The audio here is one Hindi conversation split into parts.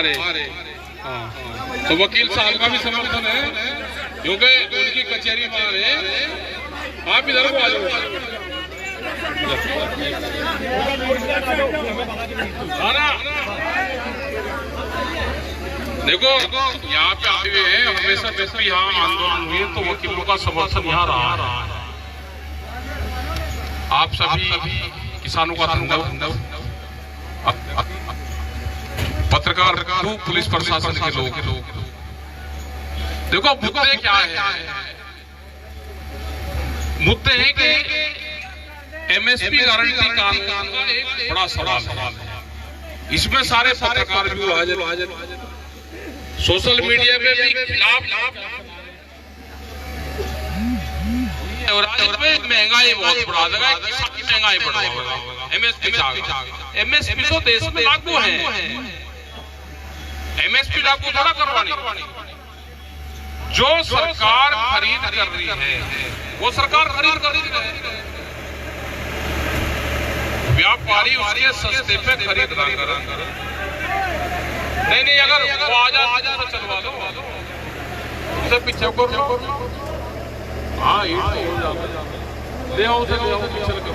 रहे। तो वकील साहब का भी समर्थन है क्योंकि उनकी कचहरी बाहर है। आप इधर को आ जाओ। देखो यहाँ पे आए हुए हैं, हमेशा जब भी यहाँ आंदोलन हुए तो वकीलों का समर्थन यहाँ रहा। आप सभी किसानों का धन्यवाद, पत्रकार, पुलिस प्रशासन के लोग। देखो मुद्दे क्या है? मुद्दे हैं कि एमएसपी गारंटी कानून का एक बड़ा सवाल है। इसमें सारे पत्रकार भी हाजिर, सोशल मीडिया पे भी खिलाफ, और महंगाई बहुत बढ़ा देगा, किसानी महंगाई बढ़ाएगा। एमएसपी तो देश में लागू है, एमएसपी लागू थोड़ा करवानी। जो सरकार खरीद कर रही है वो सरकार खरीद कर रही है, व्यापारी उसके सस्ते पे खरीद ना करे। नहीं, अगर वो आ जाए तो चलवा लो, उसे पीछे करो। हाँ ये ले आओ, उसे ले आओ पीछे लगे।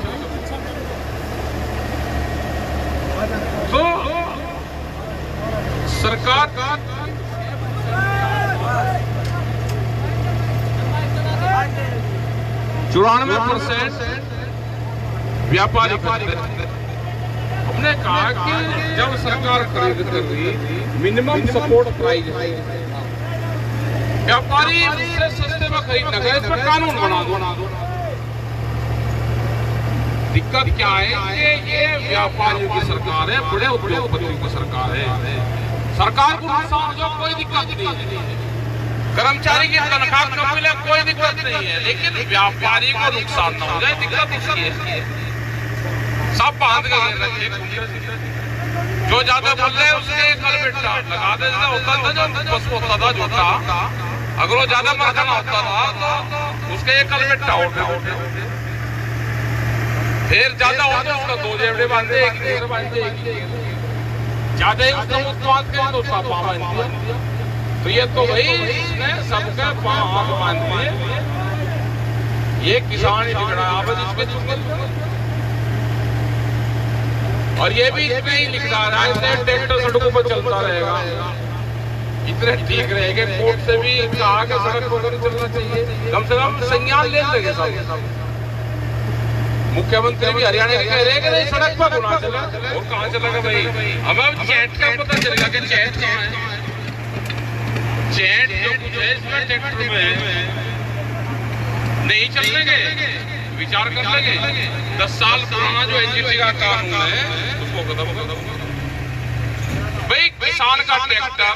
तो सरकार 94% व्यापारी हमने कहा कि जब सरकार खरीद कर रही मिनिमम सपोर्ट प्राइस है, व्यापारी उससे सस्ते में खरीद ना करे, इस पर कानून बना दो। दिक्कत क्या है कि ये व्यापारियों की सरकार है, बड़े उद्योगपतियों की सरकार है। सरकार को नुकसान हो जाए कोई दिक्कत नहीं है, कर्मचारी की तनख्वाह न मिले कोई दिक्कत नहीं है, लेकिन व्यापारी को नुकसान न हो जाए, दिक्कत उसकी है। सब बांध गए रखे, जो ज्यादा बोल रहे उसके कल बेटा लगा दे। होता था जो बस होता था झूठा, अगर वो ज्यादा मरखाना होता था तो उसके एक कल बेटा उठे, फिर ज्यादा होता उसका 2 जेवड़े बांधे, एक बांधे, ज्यादा ही उसका उत्पाद करें तो उसका पाँव बांध दिया। तो ये तो भाई इसने सबका पाँव हाथ बांध दिए। ये किसान ही बिगड़ा आप इसके चुंगल, और ये भी इसमें ही लिख रहा है ट्रैक्टर सड़कों पर चलता रहेगा, इतने ठीक रहेगा। कोर्ट से भी कहा कि सड़क पर नहीं चलना चाहिए, कम से कम संज्ञान ले लगे सब। मुख्यमंत्री भी हरियाणा के कह रहे हैं कि नहीं सड़क पर गुना चला, और कहाँ चलेगा भाई? अब चैट का पता चलेगा कि चैट कहाँ है। चैट जो कुछ है इसमें ट्रैक्टर में नहीं चलने के विचार कर लेंगे। 10 साल पुराना जो एनजीटी का कानून है उसको खत्म कर दो भाई। किसान का ट्रैक्टर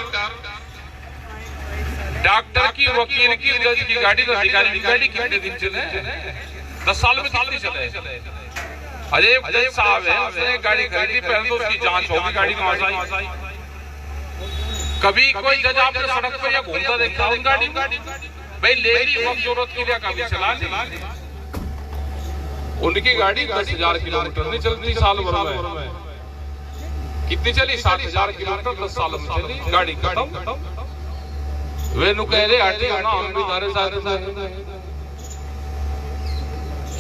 डॉक्टर की, वकील की, जज की गाड़ी, तो अधिकारी की गाड़ी कितने दिन चले? 10 साल में कितनी चले? अजय जज साहब है, उसने गाड़ी खरीदी, पहले तो उसकी जांच होगी गाड़ी कहाँ से आई। कभी कोई जज आपने सड़क पर या घूमता देखा उन गाड़ी भाई? लेडी वक्त जरूरत की कभी चला ली। उनकी गाड़ी 10,000 किलोमीटर नहीं चलती साल भर में। कितनी चली? 7,000 किलोमीटर 10 साल में चली, गाड़ी खत्म। वे नु कह रहे हटे ना, हम भी तारे साथ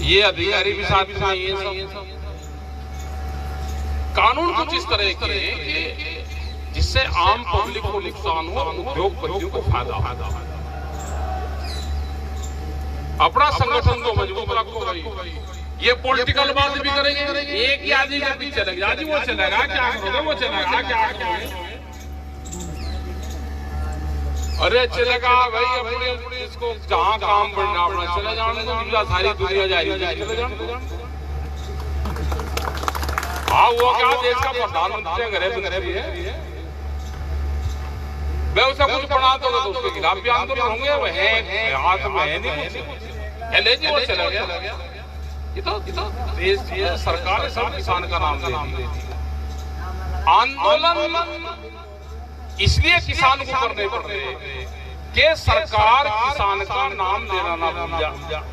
ये अधिकारी भी साथ में ये सब कानून कुछ इस तरह के जिससे आम पब्लिक को नुकसान हो, उद्योगपतियों को फायदा हो। अपना संगठन को मजबूत रखो भाई। ये पॉलिटिकल बात भी करेंगे, एक ही आदमी के पीछे लग जाए, वो चलेगा क्या करोगे, वो चलेगा क्या करोगे? अरे चलेगा भाई, अपने इसको जहाँ काम बढ़ना अपना चले जाने दो, सारी दुनिया जा रही है चले जाने दो। हाँ वो क्या देश का प्रधानमंत्री है, मैं उसे कुछ बना दोगे तो उसके खिलाफ भी आंदोलन होंगे। वो है हाथ में है नहीं कुछ, ले जी वो चला गया। ये तो देश सरकार सब किसान का नाम दे दी। आंदोलन इसलिए किसान को करने पड़ रहे कि सरकार किसान का नाम लेना ना भूल जाए।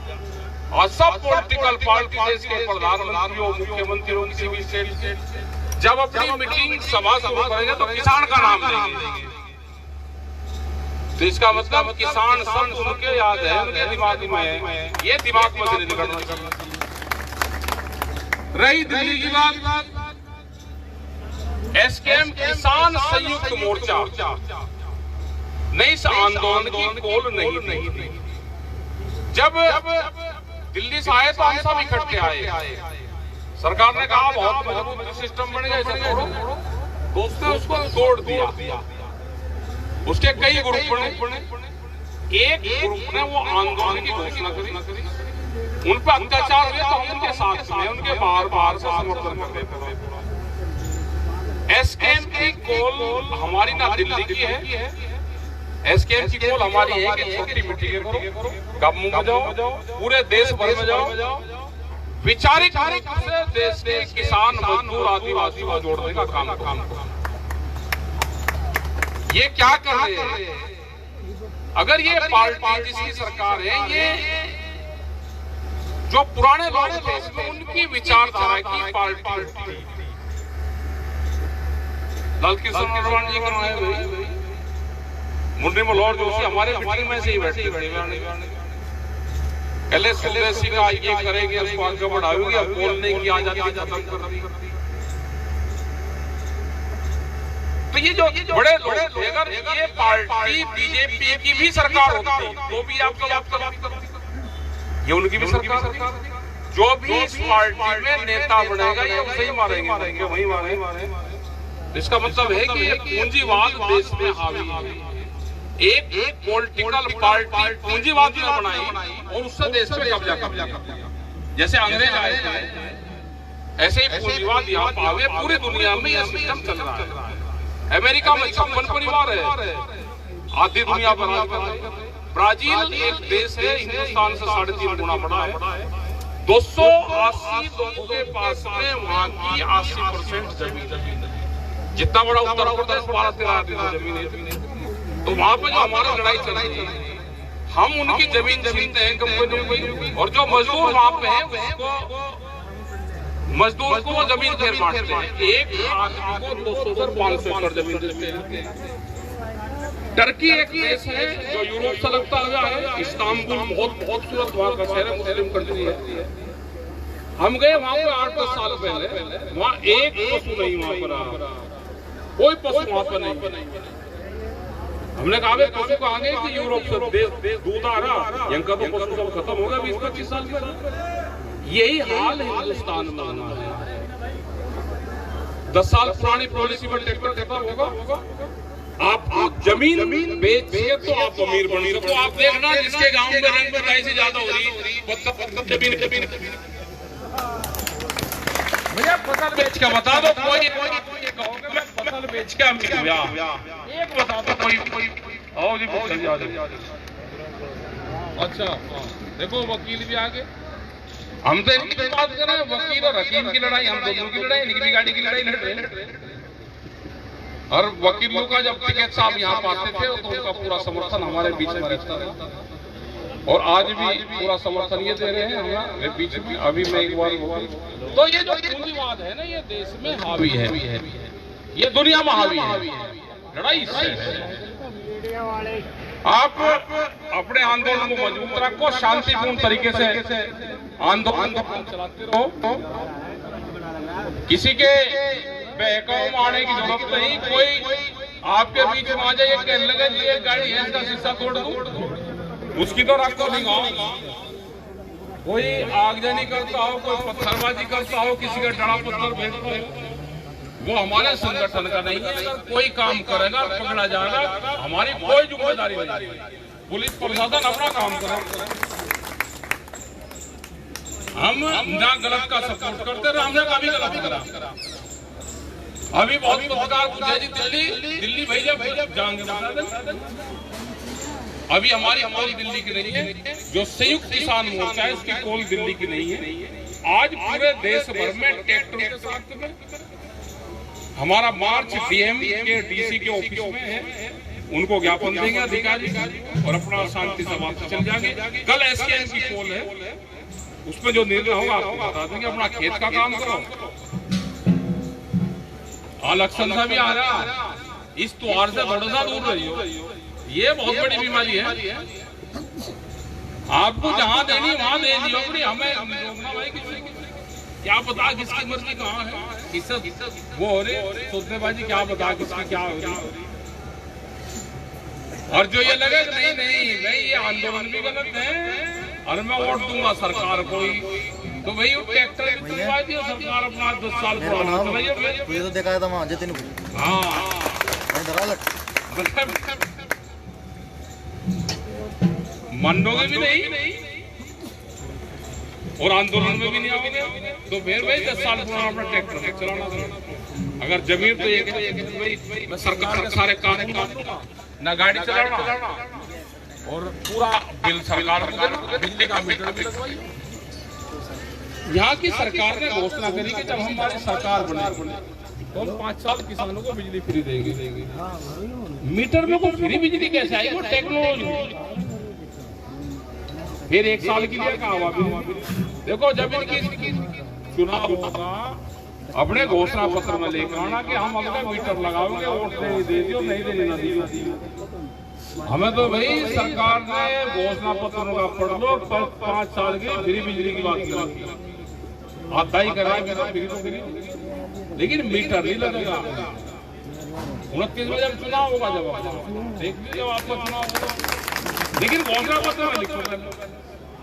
और सब पॉलिटिकल पार्टी, देश के प्रधानमंत्रियों, मुख्यमंत्रियों, किसी भी स्टेट जब अपनी मीटिंग सभा शुरू करेंगे तो किसान का नाम लेंगे। तो इसका मतलब किसान शब्द उनके याद है, उनके दिमाग में है, ये दिमाग में से निकलना चाहिए। रही दिल्ली की बात, एसकेएम किसान संयुक्त मोर्चा ने इस आंदोलन की कॉल नहीं दी। जब दिल्ली से आए तो हम सब इकट्ठे आए। सरकार ने कहा बहुत मजबूत सिस्टम बन गया, इसे तोड़ो, तो उसने उसको तोड़ दिया। उसके कई ग्रुप ने, एक ग्रुप ने वो आंदोलन की घोषणा करी, उन पर अत्याचार हुए तो हम उनके साथ में, उनके बार से समर्थन करते थे। एसकेएम की कॉल हमारी ना दिल्ली की है, एसकेएम की कॉल हमारी है कि छोटी मीटिंग करो, काबू में जाओ, पूरे देश भर में जाओ, विचारिक रूप से देश के किसान, मजदूर, आदिवासी को जोड़ने का काम करो। ये क्या कर रहे हैं? अगर ये पार्टी जिसकी सरकार है, ये जो पुराने लोग थे इसमें उनकी विचारधारा की पार्टी थी। लालकृष्ण आडवाणी जी कहाँ है भाई? मुंडी मल्होर जोशी हमारे मीटिंग में से ही बैठे पहले स्वदेशी का ये करेंगे, उसको आगे बढ़ाएंगे, अब बोलने की आजादी खत्म कर रही। तो ये जो बड़े लोग, अगर ये पार्टी बीजेपी की भी सरकार होती तो भी आप ये उनकी भी सरकार, जो भी इस पार्टी में नेता बनेगा ये उसे ही मारेंगे, वही मारेंगे। इसका मतलब है कि ये पूंजीवाद देश में हावी है। एक पॉलिटिकल पार्टी पूंजीवाद ने बनाई और उससे देश पे कब्जा कर लिया। जैसे अंग्रेज आए थे, ऐसे ही पूंजीवाद यहाँ पावे पूरी दुनिया में यह सिस्टम चल रहा है। अमेरिका में 56 परिवार है, आधी दुनिया पर राज कर रहे हैं। ब्राजील एक देश है, हिंदुस्तान से 3.5 गुना बड़ा है। 280 लोगों के पास में वहाँ की 80% जमीन, जितना बड़ा उत्तर प्रदेश 12-13 जमीन है। तो वहाँ पे जो हमारा लड़ाई चल रही है, हम उनकी जमीन छीनते हैं कंपनियों की, और जो मजदूर वहाँ पे है उसको, मजदूर को वो जमीन फिर बांटते हैं। एक आदमी को 200 से 500 एकड़ जमीन देते हैं। टर्की एक देश है जो यूरोप से लगता हुआ है, इस्तांबुल बहुत खूबसूरत वहाँ का शहर है, मुस्लिम कंट्री है। हम गए वहाँ पे 8-10 साल पहले, वहाँ एक पशु नहीं, वहाँ पर कोई पशु वहाँ पर नहीं। हमने कहा पशु कहाँ गए कि यूरोप से दूध आ रहा, यहाँ का तो पशु सब खत्म हो गया 20-25 साल में। यही हाल हिंदुस्तान में होना है। 10 साल पुरानी पॉलिसी में ट्रैक्टर खत्म होगा, आप जमीन बेचिए तो आप अमीर बन सकते हो। आप देखना जिसके गांव में रंग बताई से ज्यादा हो रही जमीन, मुझे फसल बेच के बता दो, कोई कहोगे मैं फसल बेच के अमीर हुआ, एक बता दो कोई। आओ जी अच्छा, देखो वकील भी आगे, हम तो इनकी बात कर रहे हैं, वकील और हकीम की लड़ाई, हम दोनों की लड़ाई, इनकी गाड़ी की लड़ाई लड़ रहे हैं। और वकीलों का जब टिकैत साहब यहाँ पाते थे तो उनका पूरा समर्थन हमारे बीच में रहता था, और आज भी पूरा समर्थन ये दे रहे हैं हमारे बीच में। अभी मैं एक बार तो ये जो पूंजीवाद है ना, ये देश में हावी है, ये दुनिया में हावी है, लड़ाई इससे है। आप अपने आंदोलन को मजबूत रखो, शांतिपूर्ण तरीके से आंदोलन चलाते रहो, किसी के बहकाव में आने की जरूरत नहीं। कोई आपके बीच में आ जाए, कहने लगे जी एक गाड़ी है इसका शीशा तोड़ दूं, उसकी तो रखो नहीं हो। कोई आगजनी करता हो, कोई पत्थरबाजी करता हो, किसी का डरा पत्थर भेजता हो, वो हमारे संगठन का नहीं है। अगर कोई काम करेगा पकड़ा जाएगा, हमारी कोई जिम्मेदारी नहीं। पुलिस प्रशासन अपना काम करे, हम ना गलत का सपोर्ट करते रहे, हमने कभी गलत करा। अभी बहुत पत्रकार पूछे जी दिल्ली भैया जाएंगे, अभी हमारी दिल्ली की नहीं है, जो संयुक्त किसान मोर्चा है उसकी कॉल दिल्ली की नहीं है। आज पूरे देश भर में ट्रैक्टर के साथ में हमारा मार्च डीएम के डीसी के ऑफिस में है, उनको ज्ञापन देंगे अधिकारी और अपना शांति से वापस चल जाएंगे। कल एसकेएम की कॉल है, उसमें जो निर्णय होगा आपको बता देंगे। अपना खेत का काम करो, इलेक्शन सा भी आ रहा, इस त्योहार से थोड़ा सा दूर रही हो, ये बहुत बड़ी बीमारी है। आपको जहाँ देनी वहाँ दे दियो, अपनी हमें रोकना भाई किसी क्या पता किसकी मर्जी कहाँ है, किस वो हो रही सौदेबाजी, क्या पता किसकी क्या हो रही। और जो ये लगे नहीं नहीं भाई ये आंदोलन भी गलत है और मैं वोट दूंगा सरकार को ही, तो भाई वो ट्रैक्टर भी तुलवा दियो सरकार अपना 10 साल पुराना चलाइए। ये तो देखा था वहाँ जतिन को। हाँ मानोगे भी नहीं और आंदोलन में भी नहीं आओगे, तो फिर भाई 10 साल पुराना अपना ट्रैक्टर चलाना। अगर जमीन तो ये मैं सरकार के सारे कानून ना गाड़ी चलाना और पूरा बिल सरकार को देना, बिजली का मीटर भी लगवाइए। यहाँ की सरकार ने घोषणा करी कि जब हमारी सरकार बने तो हम 5 साल किसानों को बिजली फ्री देंगे। मीटर में को फ्री बिजली कैसे आई, वो टेक्नोलॉजी। फिर 1 साल के लिए कहा हुआ देखो जब इनकी चुनाव होगा अपने घोषणा पत्र में लेकर आना कि हम अपने मीटर लगाओगे, वोट दे दियो नहीं देने ना दियो। हमें तो भाई सरकार ने घोषणा पत्र का पढ़ लो, 5 साल की फ्री बिजली की बात की आता ही करा फ्री तो फ्री, लेकिन मीटर नहीं लगेगा। 29 में जब चुनाव होगा, जब देख लीजिए जब आपका चुनाव होगा, लेकिन घोषणा पत्र में लिखो।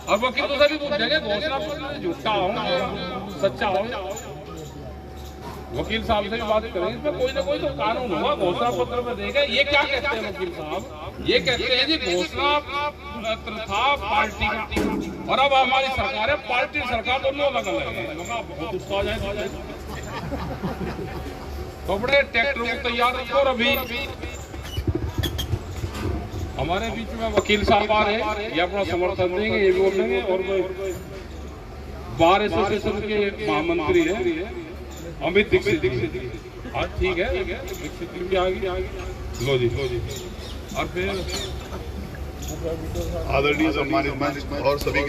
और वकील तो सभी पूछेंगे घोषणा पत्र झूठा हो सच्चा हो, वकील साहब से भी बात करें, इसमें कोई ना कोई तो कानून होगा। घोषणा पत्र में देगा ये क्या कहते हैं वकील साहब, ये कहते हैं जी घोषणा पत्र था पार्टी का और अब हमारी सरकार है, पार्टी सरकार दोनों अलग अलग है। बहुत उत्साह जाए तो बड़े ट्रैक्टर को तैयार रखो। और अभी हमारे बीच में वकील साहब आ रहे हैं, ये अपना समर्थन देंगे, ये भी बोलेंगे। और बार एसोसिएशन के महामंत्री है अमित दीक्षित। हाँ ठीक है, दीक्षित भी आ गई। लो जी और फिर आदरणीय सम्मानित मंच और सभी